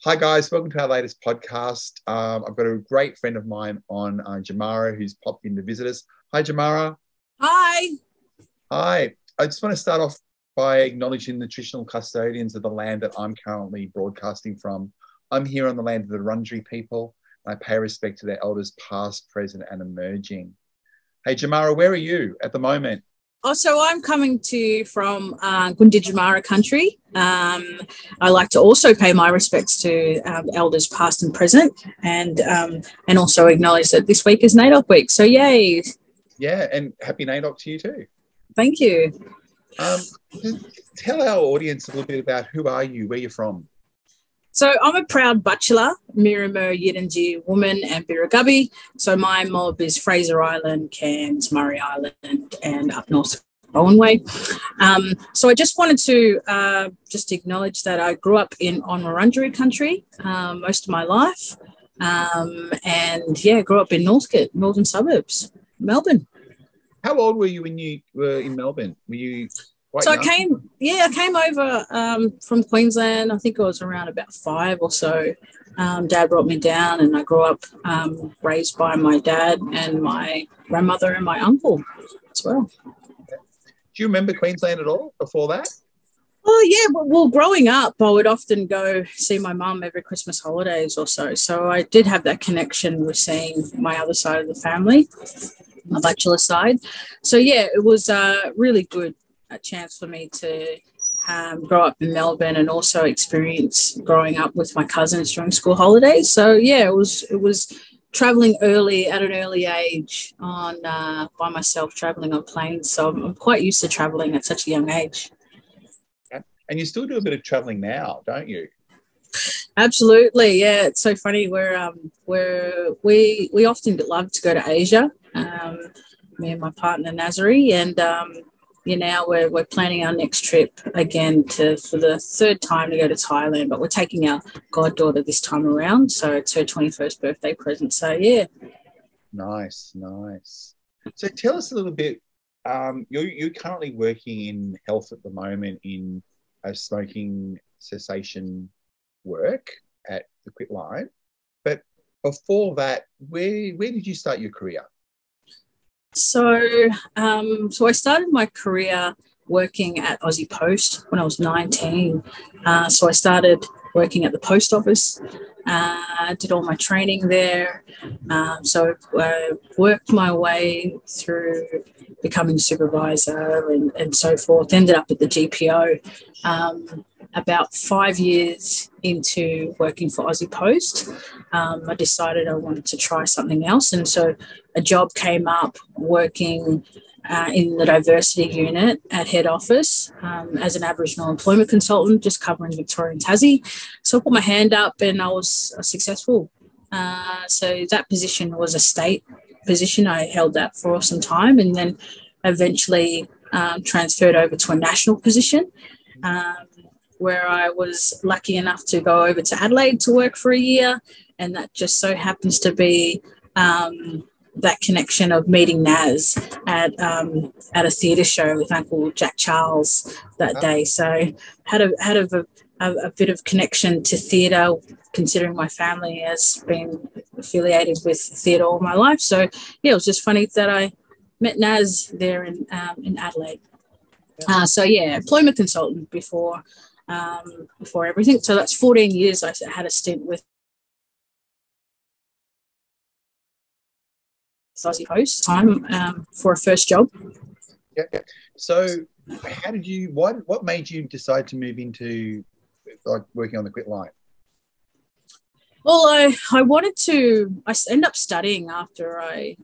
Hi guys, welcome to our latest podcast. I've got a great friend of mine on, Jamara, who's popped in to visit us. Hi Jamara. Hi. Hi. I just want to start off by acknowledging the traditional custodians of the land that I'm currently broadcasting from. I'm here on the land of the Wurundjeri people, and I pay respect to their elders past, present and emerging. Hey Jamara, where are you at the moment? So I'm coming to you from Gunditjmara Jamara country. I like to also pay my respects to elders past and present, and also acknowledge that this week is NAIDOC week. So yay! Yeah, and happy NAIDOC to you too. Thank you. Tell our audience a little bit about who are you, where you're from. So I'm a proud Butchulla Meriam mer Yidinji woman and Birragubbi. So my mob is Fraser Island, Cairns, Murray Island, and up north Bowen Way. So I just wanted to just acknowledge that I grew up on Wurundjeri country most of my life, and grew up in Northcote, northern suburbs, Melbourne. How old were you when you were in Melbourne? Were you quite young? I came over from Queensland. I think I was around about 5 or so. Dad brought me down, and I grew up raised by my dad and my grandmother and my uncle as well. Do you remember Queensland at all before that? Oh, yeah. Well, growing up, I would often go see my mum every Christmas holidays or so. So I did have that connection with seeing my other side of the family, my bachelor side. So, yeah, it was really good. A chance for me to grow up in Melbourne and also experience growing up with my cousins during school holidays. So yeah, it was traveling at an early age on by myself, traveling on planes. So I'm quite used to traveling at such a young age. And you still do a bit of traveling now, don't you? Absolutely, yeah. It's so funny. We often love to go to Asia. Me and my partner Nazari, and now we're planning our next trip again for the third time to go to Thailand, but we're taking our goddaughter this time around. So it's her 21st birthday present. So, yeah. Nice. So tell us a little bit. You're currently working in health at the moment in a smoking cessation work at the Quitline. But before that, where did you start your career? So I started my career working at Aussie Post when I was 19. So I started working at the post office, did all my training there. So I worked my way through becoming supervisor and so forth, ended up at the GPO. About 5 years into working for Aussie Post, I decided I wanted to try something else. And so a job came up working in the diversity unit at head office as an Aboriginal employment consultant, just covering Victorian Tassie. So I put my hand up and I was successful. So that position was a state position. I held that for some time and then eventually transferred over to a national position. Where I was lucky enough to go over to Adelaide to work for a year, and that just so happens to be that connection of meeting Naz at a theatre show with Uncle Jack Charles that day. So had a bit of connection to theatre, considering my family has been affiliated with theatre all my life. So yeah, it was just funny that I met Naz there in Adelaide. So yeah, employment consultant before everything. So that's 14 years I had a stint with Aussie Post time for a first job. Yeah. So what made you decide to move into working on the Quitline? Well, I ended up studying after I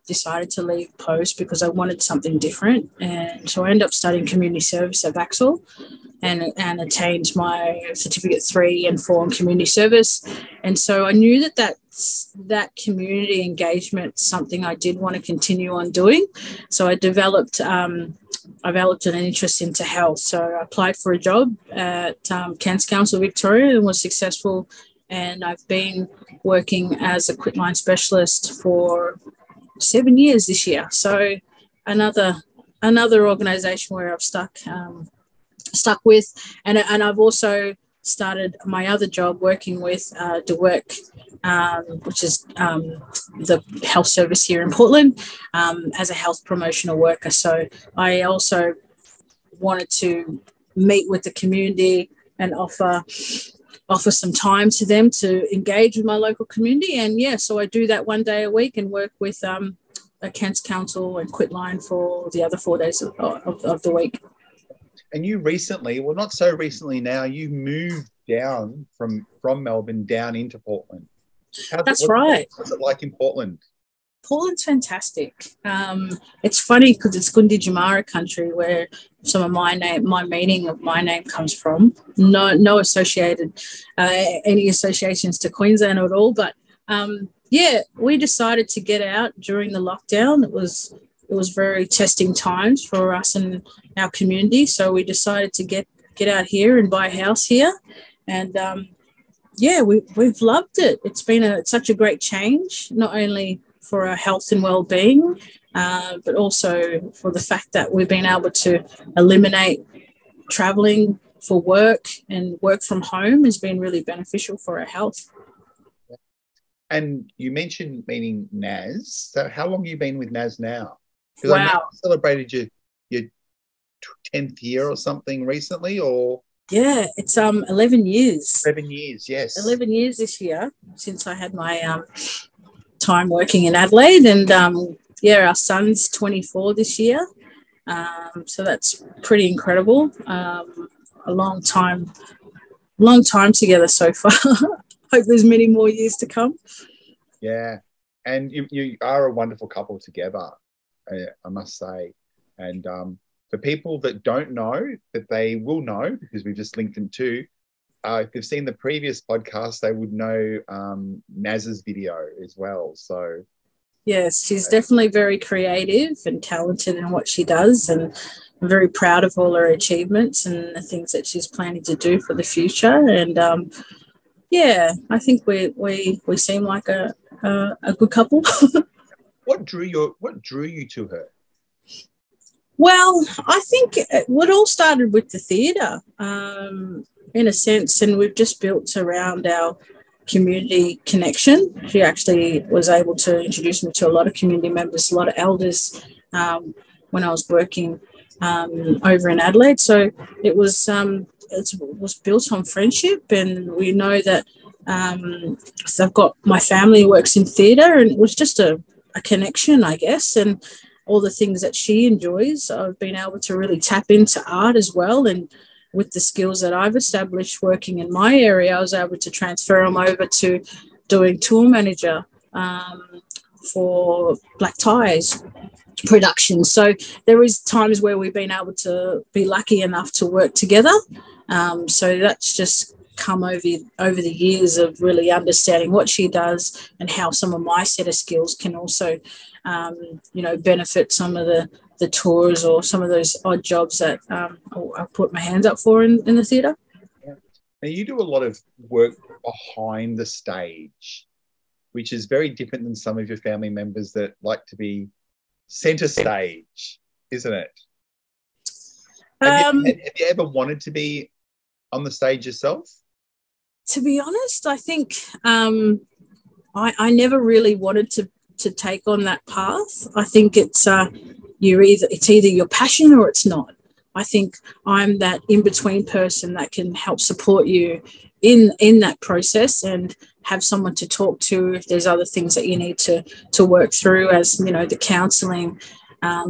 decided to leave Post because I wanted something different. And so I ended up studying community service at Vaxall and attained my certificate 3 and 4 in community service. And so I knew that community engagement is something I did want to continue on doing. So I developed an interest into health. So I applied for a job at Cairns Council Victoria and was successful. And I've been working as a Quitline Specialist for 7 years this year. So another organisation where I've stuck with, and I've also started my other job working with the work, which is the health service here in Portland, as a health promotional worker. So I also wanted to meet with the community and offer some time to them to engage with my local community. And yeah, so I do that 1 day a week and work with a Kent's Council and Quitline for the other 4 days of the week. And you recently, well, not so recently now, you moved down from Melbourne down into Portland. That's right. What's it like in Portland? Portland's fantastic. It's funny because it's Gundi Jamara country, where some of my meaning of my name comes from. No associated any associations to Queensland at all. But yeah, we decided to get out during the lockdown. It was very testing times for us and our community, so we decided to get out here and buy a house here. And yeah, we've loved it. It's been such a great change, not only for our health and well-being, but also for the fact that we've been able to eliminate travelling for work, and work from home has been really beneficial for our health. And you mentioned meeting NAS. So how long have you been with NAS now? Because Wow. I know you celebrated your 10th year or something recently, or? Yeah, it's 11 years. 11 years, yes. 11 years this year since I had my time working in Adelaide. And yeah, our son's 24 this year. So that's pretty incredible. A long time together so far. Hope there's many more years to come. Yeah. And you are a wonderful couple together, I must say. And for people that don't know, that they will know, because we've just linked them to, if they've seen the previous podcast, they would know Naz's video as well. So yes, she's definitely very creative and talented in what she does, and I'm very proud of all her achievements and the things that she's planning to do for the future. And yeah, I think we seem like a good couple. What drew you to her? Well, I think it all started with the theatre, in a sense, and we've just built around our community connection. She actually was able to introduce me to a lot of community members, a lot of elders, when I was working over in Adelaide. So it was built on friendship, and we know that so I've got my family works in theatre, and it was just a connection, I guess, and all the things that she enjoys. I've been able to really tap into art as well, and with the skills that I've established working in my area, I was able to transfer them over to doing tour manager for black ties production. So there is times where we've been able to be lucky enough to work together. So that's just come over the years of really understanding what she does and how some of my set of skills can also benefit some of the tours or some of those odd jobs that I put my hands up for in the theatre. Yeah. Now, you do a lot of work behind the stage, which is very different than some of your family members that like to be centre stage, isn't it? Have you ever wanted to be on the stage yourself? To be honest, I think I never really wanted to take on that path. I think it's either your passion or it's not. I think I'm that in-between person that can help support you in that process and have someone to talk to if there's other things that you need to work through. As you know, the counselling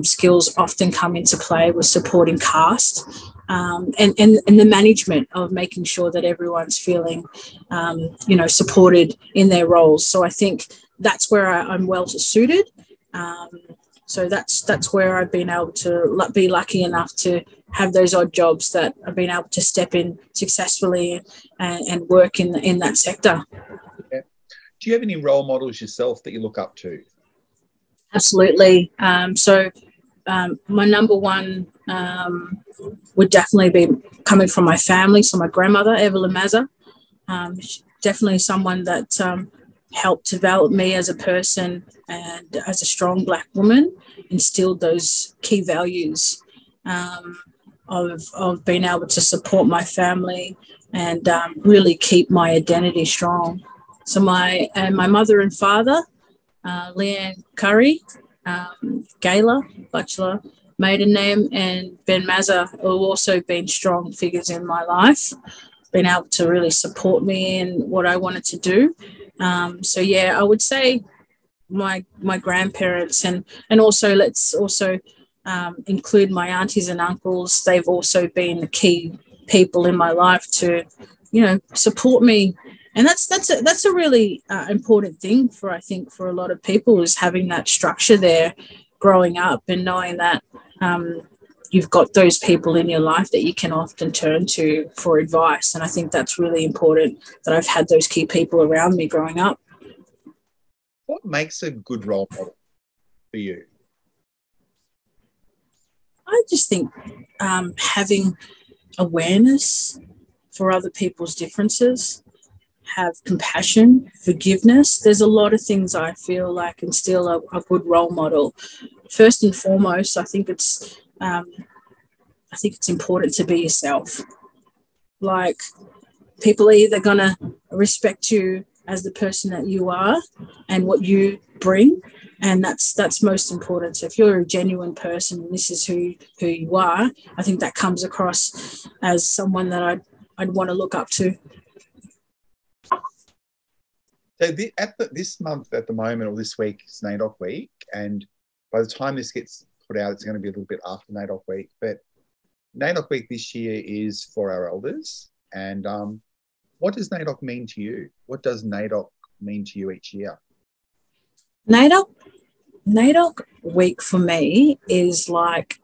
skills often come into play with supporting cast, and the management of making sure that everyone's feeling supported in their roles. So I think that's where I'm well suited. So that's where I've been able to be lucky enough to have those odd jobs that I've been able to step in successfully and work in that sector. Yeah. Do you have any role models yourself that you look up to? Absolutely. So my number one would definitely be coming from my family. So my grandmother, Evelyn Maza, definitely someone that helped develop me as a person and as a strong Black woman, instilled those key values of being able to support my family and really keep my identity strong. So my mother and father, Leanne Curry, Gayla, Butchulla maiden name, and Ben Maza have also been strong figures in my life, been able to really support me in what I wanted to do. So yeah, I would say my grandparents, and also let's also include my aunties and uncles. They've also been the key people in my life to, support me. And that's a really important thing for, I think, for a lot of people, is having that structure there growing up and knowing that you've got those people in your life that you can often turn to for advice. And I think that's really important, that I've had those key people around me growing up. What makes a good role model for you? I just think having awareness for other people's differences, have compassion, forgiveness. There's a lot of things I feel like instill a good role model. First and foremost, I think it's important to be yourself. Like, people are either going to respect you as the person that you are and what you bring, and that's most important. So if you're a genuine person and this is who you are, I think that comes across as someone that I'd want to look up to. So this month at the moment, or this week, is NAIDOC week, and by the time this gets put out, it's going to be a little bit after NAIDOC week. But NAIDOC week this year is for our elders. And what does NAIDOC mean to you? What does NAIDOC mean to you each year? NAIDOC week for me is like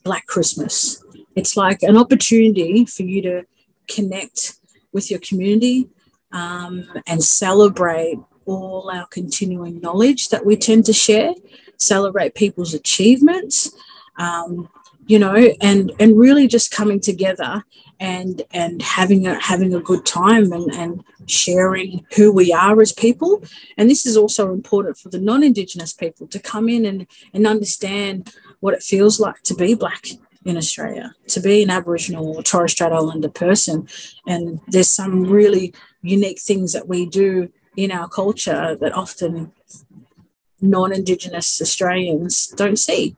Black Christmas. It's like an opportunity for you to connect with your community and celebrate all our continuing knowledge that we tend to share, celebrate people's achievements, and really just coming together and having a good time and sharing who we are as people. And this is also important for the non-Indigenous people to come in and understand what it feels like to be Black in Australia, to be an Aboriginal or Torres Strait Islander person. And there's some really unique things that we do in our culture that often non-Indigenous Australians don't see.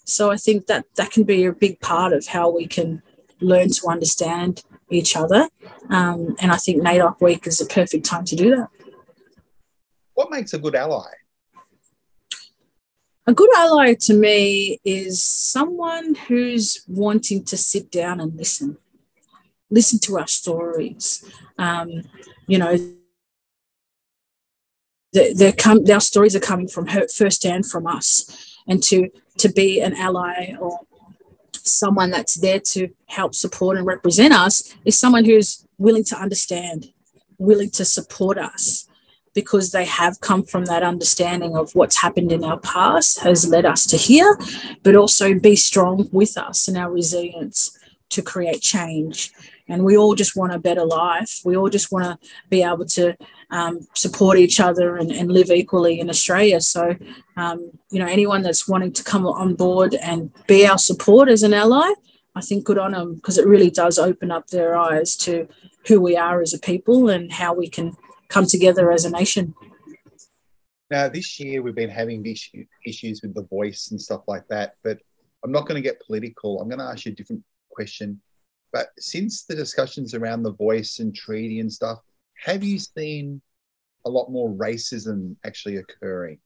So I think that can be a big part of how we can learn to understand each other. And I think NAIDOC week is the perfect time to do that. What makes a good ally? A good ally to me is someone who's wanting to sit down and listen to our stories. Our stories are coming from her firsthand from us, and to be an ally or someone that's there to help support and represent us is someone who's willing to understand, willing to support us, because they have come from that understanding of what's happened in our past has led us to here, but also be strong with us in our resilience to create change. And we all just want a better life. We all just want to be able to support each other and live equally in Australia. So, anyone that's wanting to come on board and be our support as an ally, I think good on them, because it really does open up their eyes to who we are as a people and how we can come together as a nation. Now, this year we've been having issues with the voice and stuff like that, but I'm not going to get political. I'm going to ask you a different question. But since the discussions around the voice and treaty and stuff, have you seen a lot more racism actually occurring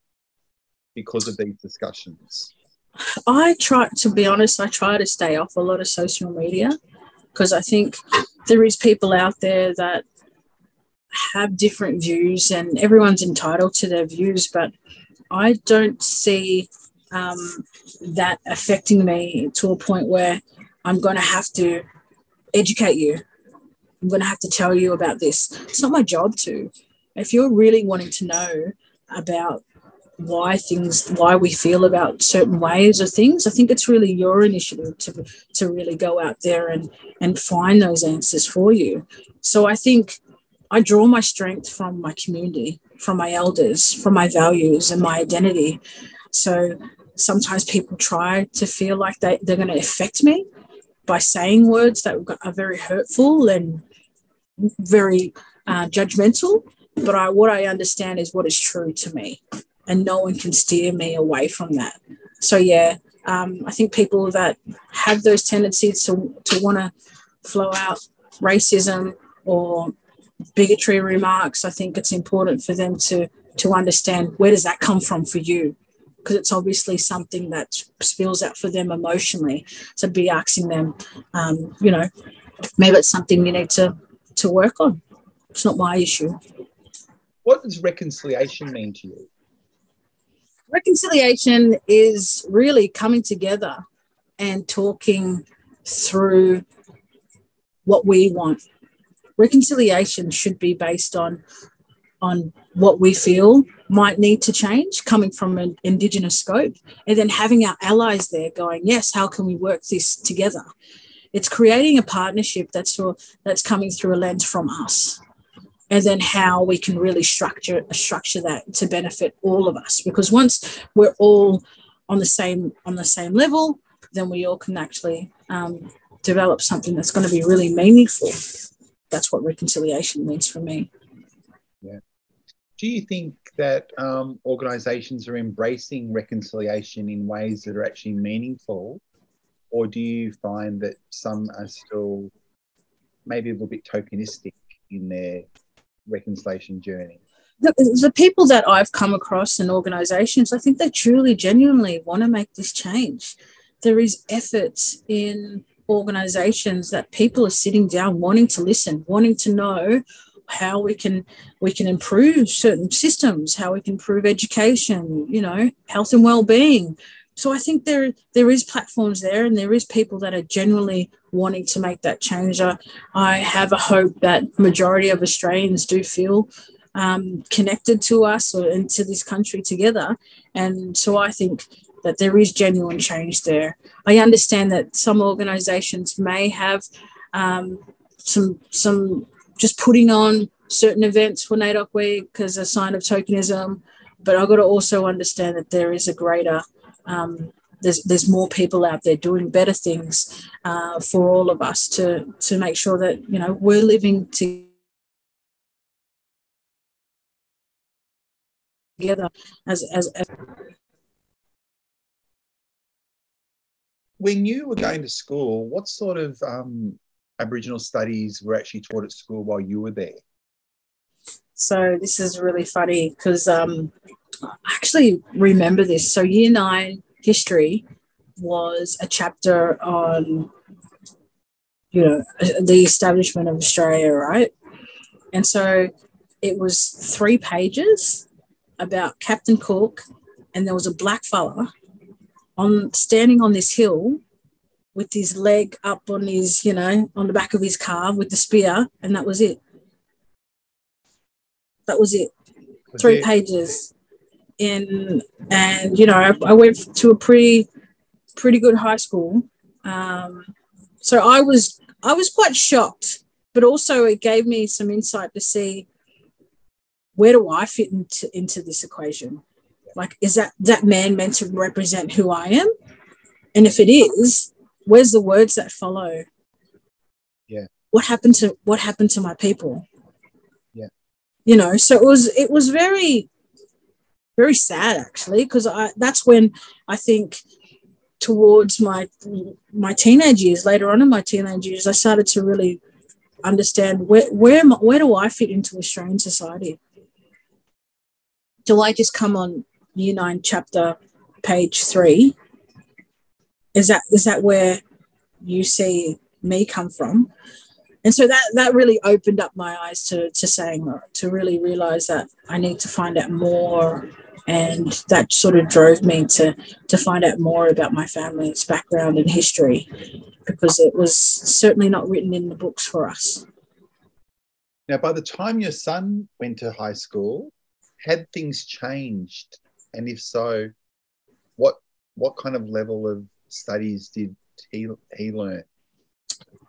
because of these discussions? To be honest, I try to stay off a lot of social media, because I think there is people out there that have different views, and everyone's entitled to their views, but I don't see that affecting me to a point where I'm going to have to educate you. I'm going to have to tell you about this. It's not my job to. If you're really wanting to know about why we feel about certain ways of things, I think it's really your initiative to really go out there and find those answers for you. So I think I draw my strength from my community, from my elders, from my values and my identity. So sometimes people try to feel like they're going to affect me, by saying words that are very hurtful and very judgmental. But what I understand is what is true to me, and no one can steer me away from that. So, yeah, I think people that have those tendencies to want to flow out racism or bigotry remarks, I think it's important for them to understand, where does that come from for you? Because it's obviously something that spills out for them emotionally. So be asking them, maybe it's something you need to work on. It's not my issue. What does reconciliation mean to you? Reconciliation is really coming together and talking through what we want. Reconciliation should be based on what we feel might need to change, coming from an Indigenous scope, and then having our allies there going, yes, how can we work this together? It's creating a partnership that's coming through a lens from us, and then how we can really structure that to benefit all of us. Because once we're all on the same level, then we all can actually develop something that's going to be really meaningful. That's what reconciliation means for me. Yeah. Do you think that organisations are embracing reconciliation in ways that are actually meaningful, or do you find that some are still maybe a little bit tokenistic in their reconciliation journey? The people that I've come across in organisations, I think they truly, genuinely want to make this change. There is efforts in organisations that people are sitting down wanting to listen, wanting to know how we can improve certain systems, how we can improve education, health and well-being. So I think there is platforms there, and there is people that are genuinely wanting to make that change. I have a hope that majority of Australians do feel connected to us or into this country together. And so I think that there is genuine change there. I understand that some organisations may have some just putting on certain events for NAIDOC Week as a sign of tokenism, but I've got to also understand that there is a greater, there's more people out there doing better things for all of us to make sure that, we're living together as When you were going to school, what sort of Aboriginal studies were actually taught at school while you were there? So this is really funny because I actually remember this. So Year 9 history was a chapter on, the establishment of Australia, right? And so it was 3 pages about Captain Cook, and there was a black fella standing on this hill with his leg up on his, on the back of his car with the spear, and that was it. That was it. 3 pages. And I went to a pretty good high school. So I was quite shocked, but also it gave me some insight to see, where do I fit into this equation? Like, is that man meant to represent who I am? And if it is, where's the words that follow? Yeah. What happened to my people? Yeah. So it was very, very sad, actually, because that's when I think towards my teenage years, later on in my teenage years, I started to really understand where do I fit into Australian society? Do I just come on Year 9 chapter page 3? Is that where you see me come from? And so that really opened up my eyes to really realize that I need to find out more, and that sort of drove me to find out more about my family's background and history, because it was certainly not written in the books for us. Now, by the time your son went to high school, had things changed? And if so, what kind of level of studies did he learn?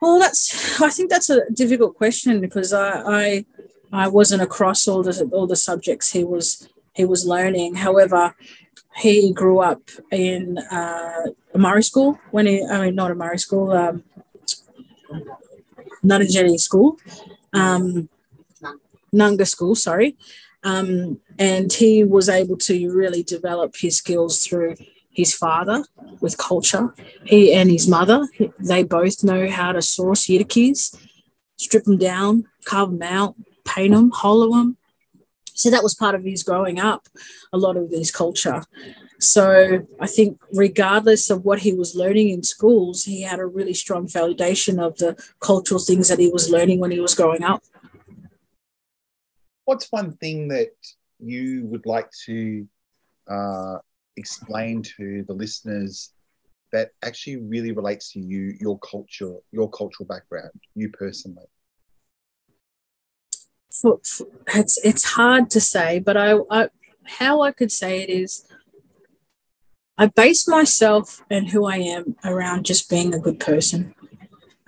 Well, I think that's a difficult question, because I wasn't across all the subjects he was learning. However, he grew up in a Murray school not a Murray school, Nunga school, Nunga school, sorry. And he was able to really develop his skills through his father with culture. He and his mother, they both know how to source yidikis, strip them down, carve them out, paint them, hollow them. So that was part of his growing up, a lot of his culture. So I think regardless of what he was learning in schools, he had a really strong foundation of the cultural things that he was learning when he was growing up. What's one thing that you would like to explain to the listeners that actually really relates to you, your culture, your cultural background, you personally? It's hard to say, but how I could say it is I base myself and who I am around just being a good person,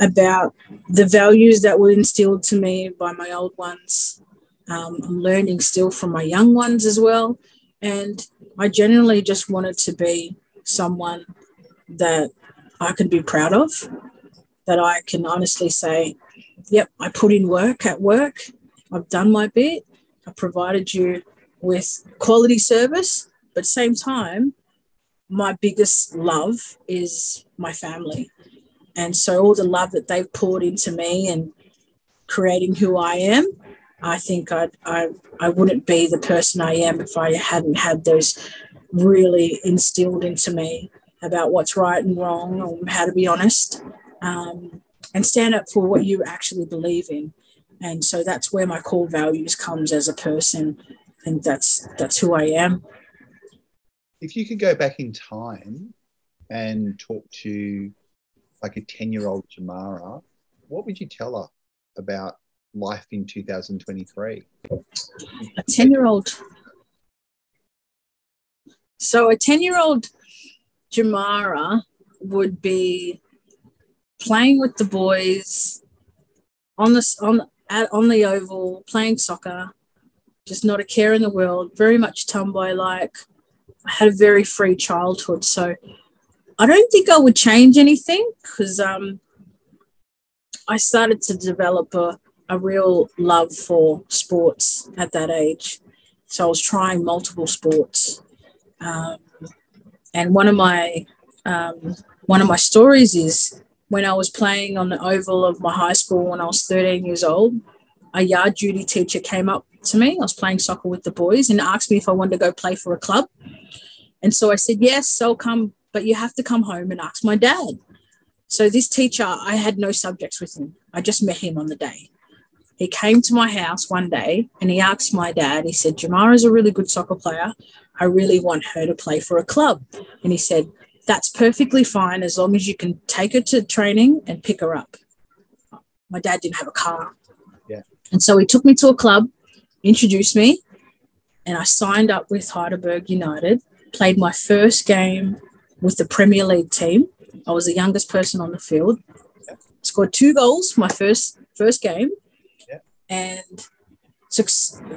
about the values that were instilled to me by my old ones. I'm learning still from my young ones as well. And I genuinely just wanted to be someone that I can be proud of, that I can honestly say, yep, I put in work at work. I've done my bit. I provided you with quality service, but at the same time, my biggest love is my family. And so all the love that they've poured into me and creating who I am, I think I wouldn't be the person I am if I hadn't had those really instilled into me about what's right and wrong, or how to be honest, and stand up for what you actually believe in. And so that's where my core values comes as a person, and that's who I am. If you could go back in time and talk to like a 10-year-old Jamara, what would you tell her about life in 2023? A 10-year-old. So a 10-year-old Jamara would be playing with the boys on the oval, playing soccer, just not a care in the world, very much tomboy-like. I had a very free childhood, so I don't think I would change anything, because I started to develop a real love for sports at that age. So I was trying multiple sports. And one of my stories is when I was playing on the oval of my high school when I was 13 years old, a yard duty teacher came up to me. I was playing soccer with the boys and asked me if I wanted to go play for a club. And so I said, yes, I'll come, but you have to come home and ask my dad. So this teacher, I had no subjects with him. I just met him on the day. He came to my house one day and he asked my dad, he said, Jamara's a really good soccer player. I really want her to play for a club. And he said, that's perfectly fine as long as you can take her to training and pick her up. My dad didn't have a car. Yeah. And so he took me to a club, introduced me, and I signed up with Heidelberg United, played my first game with the Premier League team. I was the youngest person on the field. Yeah. Scored 2 goals my first game. Yeah. And so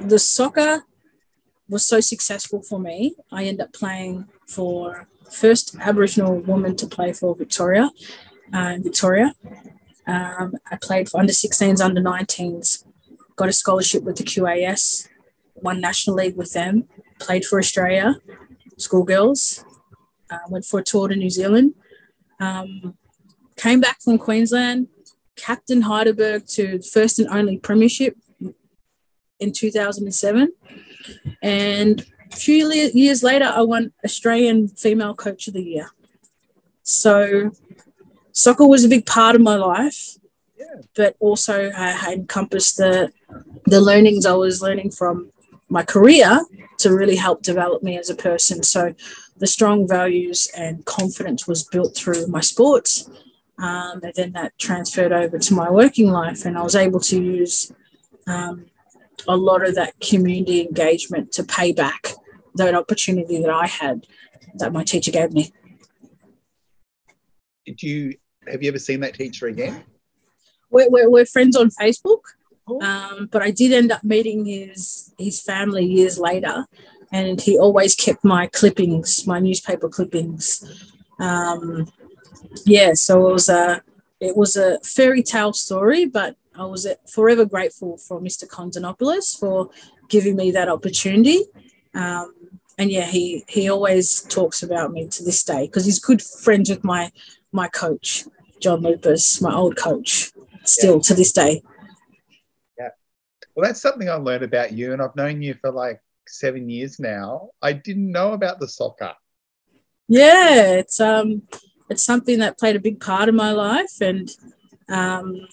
the soccer was so successful for me. I ended up playing for first Aboriginal woman to play for Victoria. I played for under-16s, under-19s, got a scholarship with the QAS, won National League with them, played for Australia, schoolgirls, went for a tour to New Zealand, came back from Queensland, captained Heidelberg to the first and only premiership in 2007. And a few years later, I won Australian Female Coach of the Year. So soccer was a big part of my life, but also I encompassed the learnings I was learning from my career to really help develop me as a person. So the strong values and confidence was built through my sports, and then that transferred over to my working life, and I was able to use a lot of that community engagement to pay back that opportunity that I had that my teacher gave me. Have you ever seen that teacher again? We're friends on Facebook, but I did end up meeting his family years later, and he always kept my clippings, my newspaper clippings. So it was it was a fairy tale story, but I was forever grateful for Mr. Kondanopoulos for giving me that opportunity. And yeah, he always talks about me to this day because he's good friends with my coach, John Lupus, my old coach, still to this day. Yeah. Well, that's something I learned about you, and I've known you for like 7 years now. I didn't know about the soccer. Yeah, it's something that played a big part in my life, and then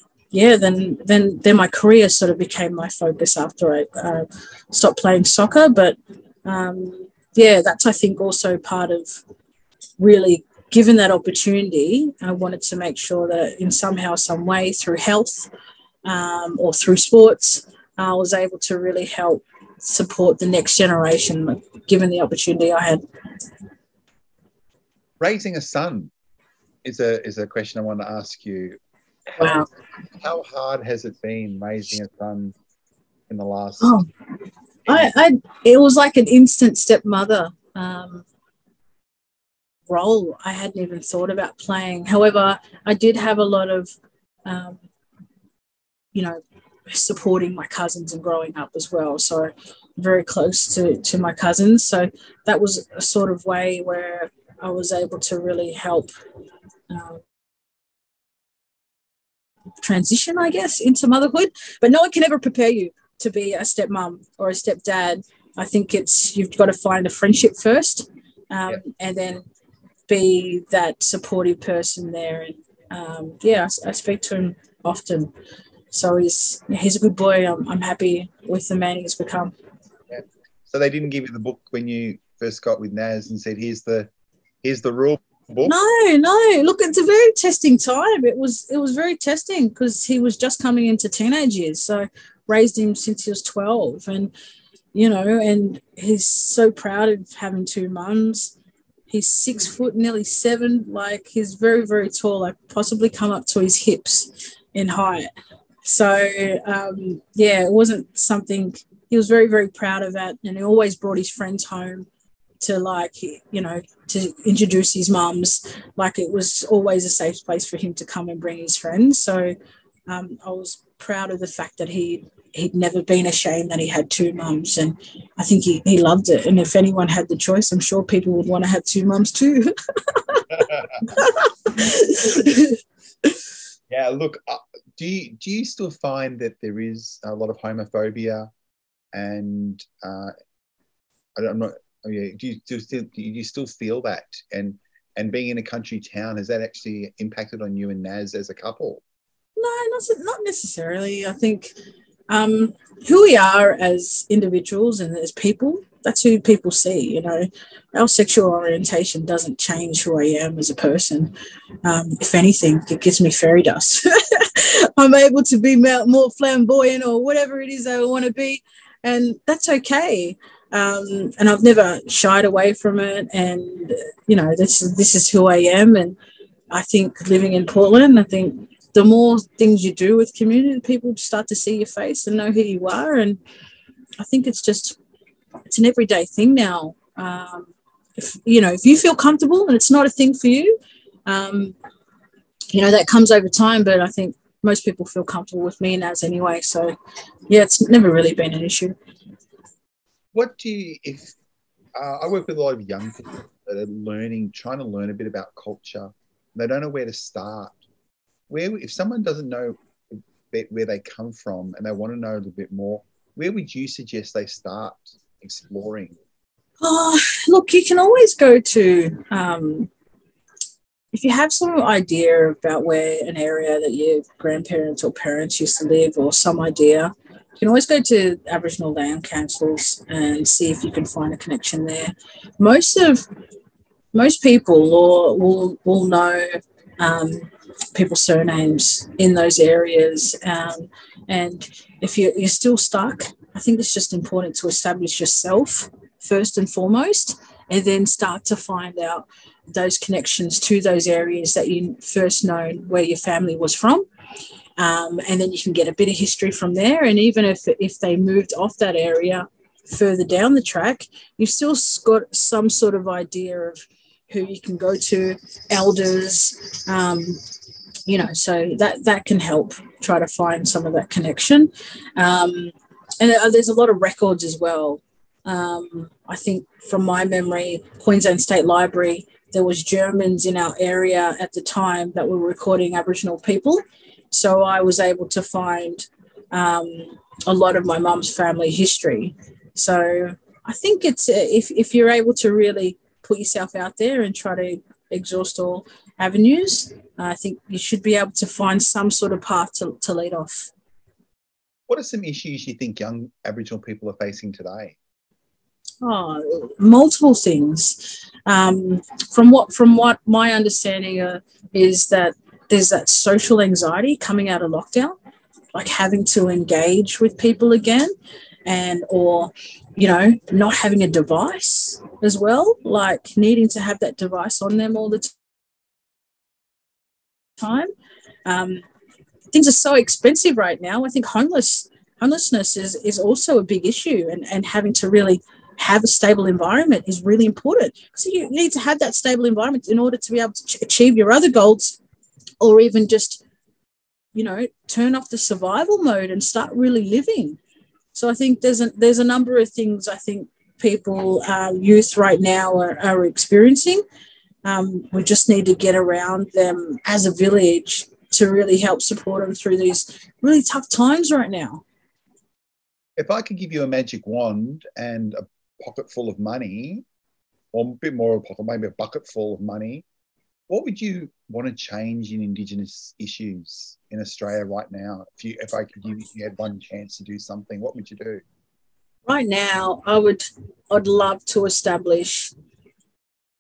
my career sort of became my focus after I stopped playing soccer. But that's I think also part of really given that opportunity. I wanted to make sure that in somehow, some way, through health or through sports, I was able to really help support the next generation, given the opportunity I had. Raising a son is a question I want to ask you. Wow. How hard has it been raising a son in the last? Oh, it was like an instant stepmother role. I hadn't even thought about playing. However, I did have a lot of, supporting my cousins and growing up as well. So very close to my cousins. So that was a sort of way where I was able to really help transition, I guess, into motherhood. But no one can ever prepare you to be a stepmom or a stepdad. I think you've got to find a friendship first, and then be that supportive person there. And I speak to him often. So he's a good boy. I'm happy with the man he's become. Yeah. So they didn't give you the book when you first got with Naz and said, here's the rule book? No. Look, it's a very testing time. It was very testing because he was just coming into teenage years. So raised him since he was 12, and and he's so proud of having two mums. He's 6 foot, nearly 7. Like, he's very, very tall. Like, possibly come up to his hips in height. So it wasn't something. He was very, very proud of that, and he always brought his friends home to to introduce his mums. Like, it was always a safe place for him to come and bring his friends. So I was proud of the fact that he'd never been ashamed that he had two mums, and I think he loved it. And if anyone had the choice, I'm sure people would want to have two mums too. Yeah, look, do you still find that there is a lot of homophobia, and do you still feel that, and being in a country town, has that actually impacted on you and Naz as a couple? No, not necessarily. I think who we are as individuals and as people, that's who people see. Our sexual orientation doesn't change who I am as a person. If anything, it gives me fairy dust. I'm able to be more flamboyant or whatever it is I want to be, and that's okay. And I've never shied away from it. And this is who I am. And I think living in Portland, I think the more things you do with community, people start to see your face and know who you are. And I think it's an everyday thing now. If you feel comfortable and it's not a thing for you, that comes over time. But I think most people feel comfortable with me and Naz anyway. So yeah, it's never really been an issue. What do you, I work with a lot of young people that are trying to learn a bit about culture. They don't know where to start. If someone doesn't know where they come from and they want to know a little bit more, where would you suggest they start exploring? Oh, look, you can always go to, if you have some idea about where an area that your grandparents or parents used to live, or some idea, you can always go to Aboriginal land councils and see if you can find a connection there. Most people will know people's surnames in those areas, and if you're still stuck, I think it's just important to establish yourself first and foremost, and then start to find out those connections to those areas that you first known where your family was from. And then you can get a bit of history from there. And even if they moved off that area further down the track, you've still got some sort of idea of who you can go to, elders, so that can help try to find some of that connection. And there's a lot of records as well. I think from my memory, Queensland State Library, there was Germans in our area at the time that were recording Aboriginal people. So I was able to find a lot of my mum's family history. So I think it's if you're able to really put yourself out there and try to exhaust all avenues, I think you should be able to find some sort of path to lead off. What are some issues you think young Aboriginal people are facing today? Oh, multiple things. From what my understanding is that there's that social anxiety coming out of lockdown, like having to engage with people again, or not having a device as well, like needing to have that device on them all the time. Things are so expensive right now. I think homelessness is also a big issue, and having to really have a stable environment is really important. So you need to have that stable environment in order to be able to achieve your other goals, or even just, turn off the survival mode and start really living. So I think there's a number of things I think people, youth right now are experiencing. We just need to get around them as a village to really help support them through these really tough times right now. If I could give you a magic wand and a pocket full of money, or a bit more of a pocket, maybe a bucket full of money, what would you want to change in Indigenous issues in Australia right now? If you had one chance to do something, what would you do? Right now, I'd love to establish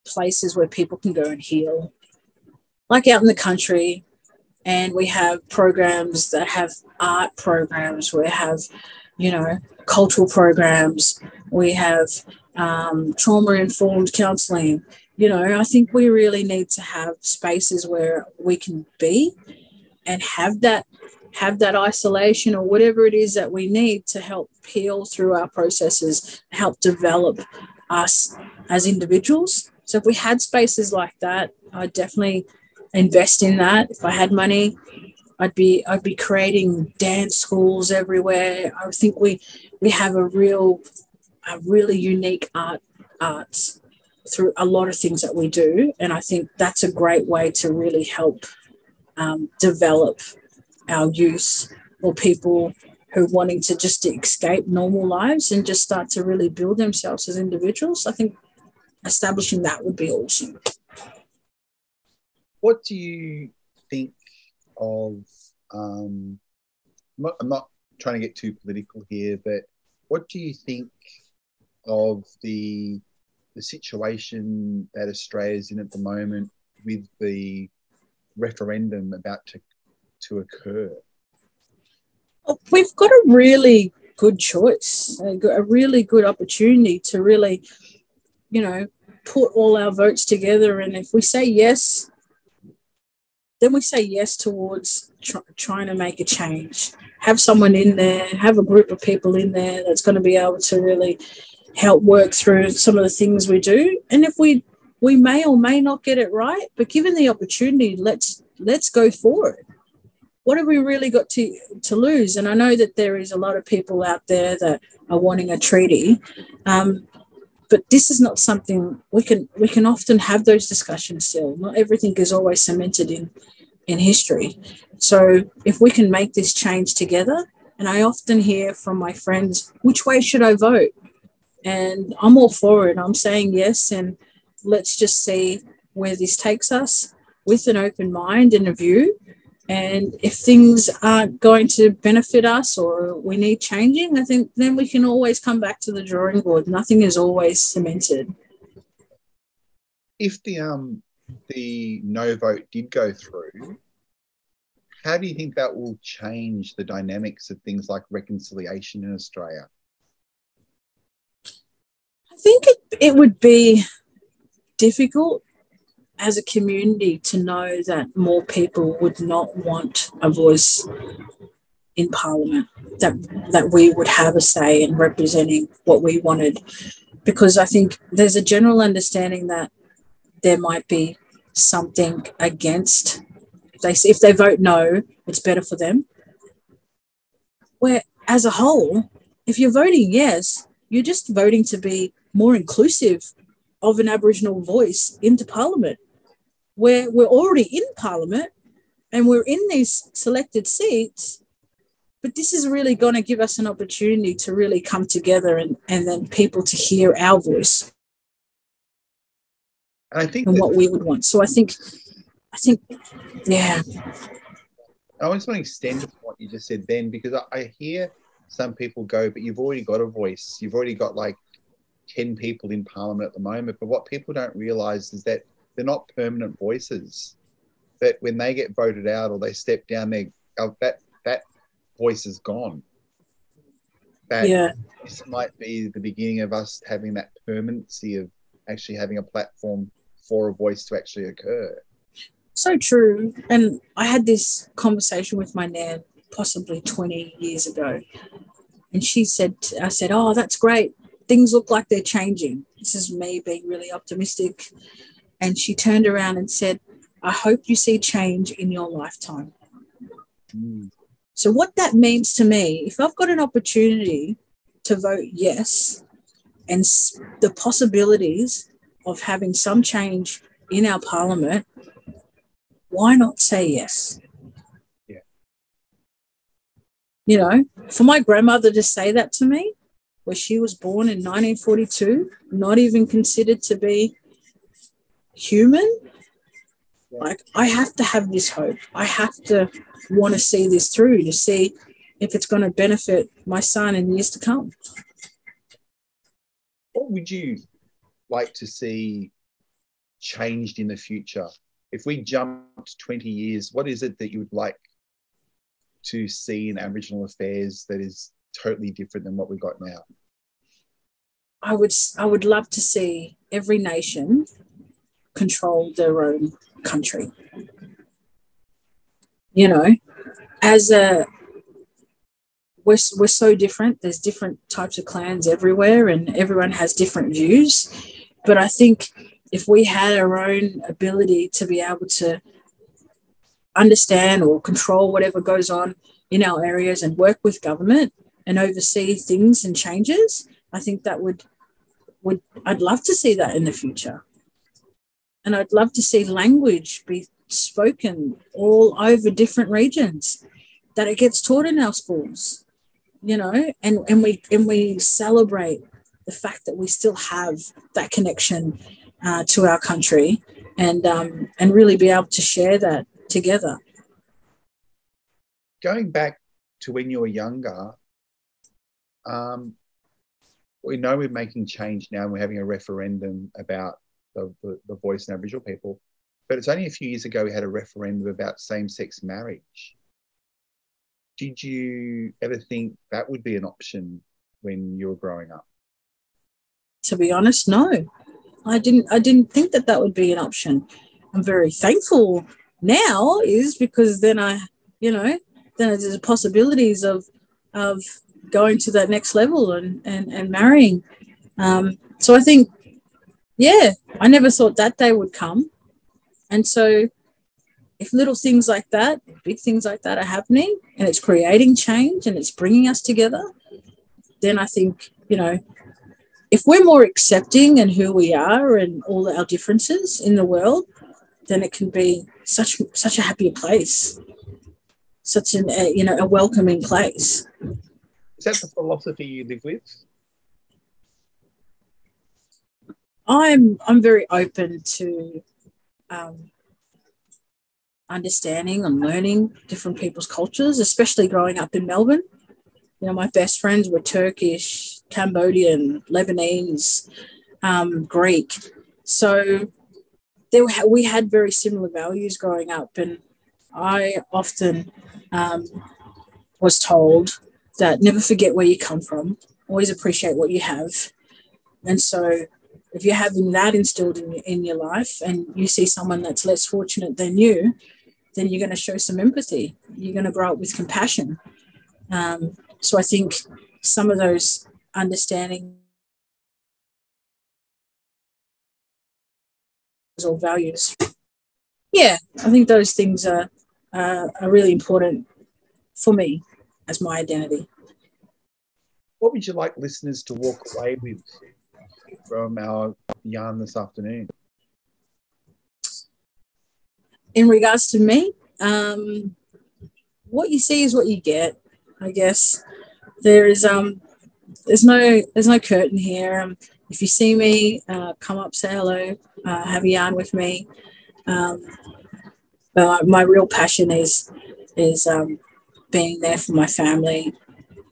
places where people can go and heal, like out in the country. And we have programs that have art programs. We have, cultural programs. We have trauma-informed counselling. I think we really need to have spaces where we can be and have that isolation or whatever it is that we need to help heal through our processes, help develop us as individuals. So if we had spaces like that, I'd definitely invest in that. If I had money, I'd be creating dance schools everywhere. I think we have a really unique arts through a lot of things that we do, and I think that's a great way to really help develop our youth or people who are wanting to just escape normal lives and just start to really build themselves as individuals. I think establishing that would be awesome. What do you think of, I'm not trying to get too political here, but what do you think of the situation that Australia's in at the moment with the referendum about to occur? We've got a really good choice, a really good opportunity to really, put all our votes together. And if we say yes, then we say yes towards trying to make a change. Have someone in there, have a group of people in there that's going to be able to really help work through some of the things we do. And if we may or may not get it right, but given the opportunity, let's go for it. What have we really got to lose? And I know that there is a lot of people out there that are wanting a treaty, but this is not something we can often have those discussions still. Not everything is always cemented in history. So if we can make this change together, and I often hear from my friends, which way should I vote? And I'm all for it. I'm saying yes, and let's just see where this takes us with an open mind and a view. And if things aren't going to benefit us or we need changing, I think then we can always come back to the drawing board. Nothing is always cemented. If the no vote did go through, how do you think that will change the dynamics of things like reconciliation in Australia? I think it would be difficult as a community to know that more people would not want a voice in Parliament, that we would have a say in representing what we wanted, because I think there's a general understanding that there might be something against if they vote no, it's better for them. Where as a whole, if you're voting yes, you're just voting to be more inclusive of an Aboriginal voice into Parliament, where we're already in Parliament and we're in these selected seats. But this is really going to give us an opportunity to really come together and then people to hear our voice. And I think and what we would want. So I think, yeah. I just want to extend what you just said then, because I hear some people go, but you've already got a voice. You've already got like 10 people in Parliament at the moment. But what people don't realise is that they're not permanent voices. That when they get voted out or they step down, that voice is gone. This might be the beginning of us having that permanency of actually having a platform for a voice to actually occur. So true. And I had this conversation with my nan possibly 20 years ago. And I said, oh, that's great. Things look like they're changing. This is me being really optimistic. And she turned around and said, I hope you see change in your lifetime. Mm. So what that means to me, if I've got an opportunity to vote yes, and the possibilities of having some change in our Parliament, why not say yes? Yeah. You know, for my grandmother to say that to me, where she was born in 1942, not even considered to be human, like, I have to have this hope. I have to want to see this through to see if it's going to benefit my son in years to come. What would you like to see changed in the future? If we jumped 20 years, what is it that you would like to see in Aboriginal affairs that is totally different than what we've got now? I would love to see every nation control their own country. You know, we're so different. There's different types of clans everywhere and everyone has different views. But I think if we had our own ability to be able to understand or control whatever goes on in our areas and work with government and oversee things and changes, I think that I'd love to see that in the future. And I'd love to see language be spoken all over different regions, that it gets taught in our schools, you know, and we celebrate the fact that we still have that connection to our country and really be able to share that together. Going back to when you were younger, we know we're making change now and we're having a referendum about the voice in Aboriginal people, but it's only a few years ago we had a referendum about same-sex marriage. Did you ever think that would be an option when you were growing up? To be honest, no. I didn't think that would be an option. I'm very thankful now, is because then then there's possibilities of going to that next level and marrying. So I think, I never thought that day would come. And so if little things like that, big things like that are happening and it's creating change and it's bringing us together, then I think, if we're more accepting in who we are and all our differences in the world, then it can be such a happier place, such a welcoming place. Is that the philosophy you live with? I'm very open to understanding and learning different people's cultures, especially growing up in Melbourne. My best friends were Turkish, Cambodian, Lebanese, Greek. So we had very similar values growing up, and I often was told that never forget where you come from, always appreciate what you have. And so if you're having that instilled in your life and you see someone that's less fortunate than you, then you're going to show some empathy. You're going to grow up with compassion. So I think some of those understanding or values, I think those things are are really important for me as my identity. What would you like listeners to walk away with from our yarn this afternoon? In regards to me, what you see is what you get, I guess. There's no curtain here. If you see me, come up, say hello, have a yarn with me. But my real passion is being there for my family,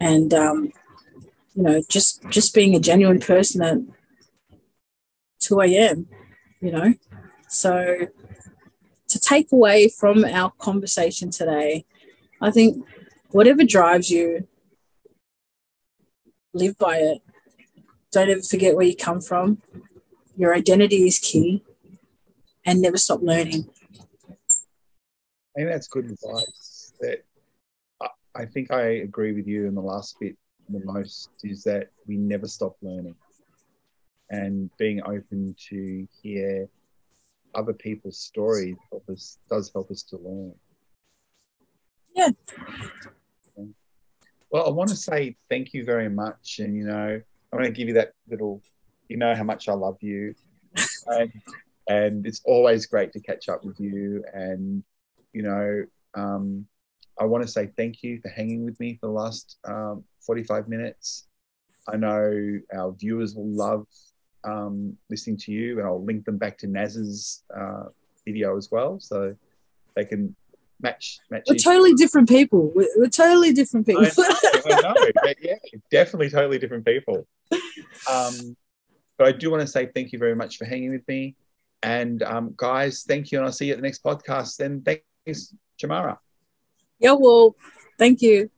and you know, just being a genuine person. That's who I am, you know. So to take away from our conversation today, I think whatever drives you, live by it. Don't ever forget where you come from. Your identity is key, and never stop learning. I think that's good advice. That I think I agree with you in the last bit the most, is that we never stop learning, and being open to hear other people's stories does help us to learn. Yeah. Well, I want to say thank you very much, and you know, I want to give you that little, you know, how much I love you, and it's always great to catch up with you, and you know, I want to say thank you for hanging with me for the last 45 minutes. I know our viewers will love listening to you, and I'll link them back to Naz's video as well, so they can match. We're totally different people. We're totally different people. I know. Yeah, definitely totally different people. But I do want to say thank you very much for hanging with me. And guys, thank you. And I'll see you at the next podcast. And thanks, Jamara. Yeah, well, thank you.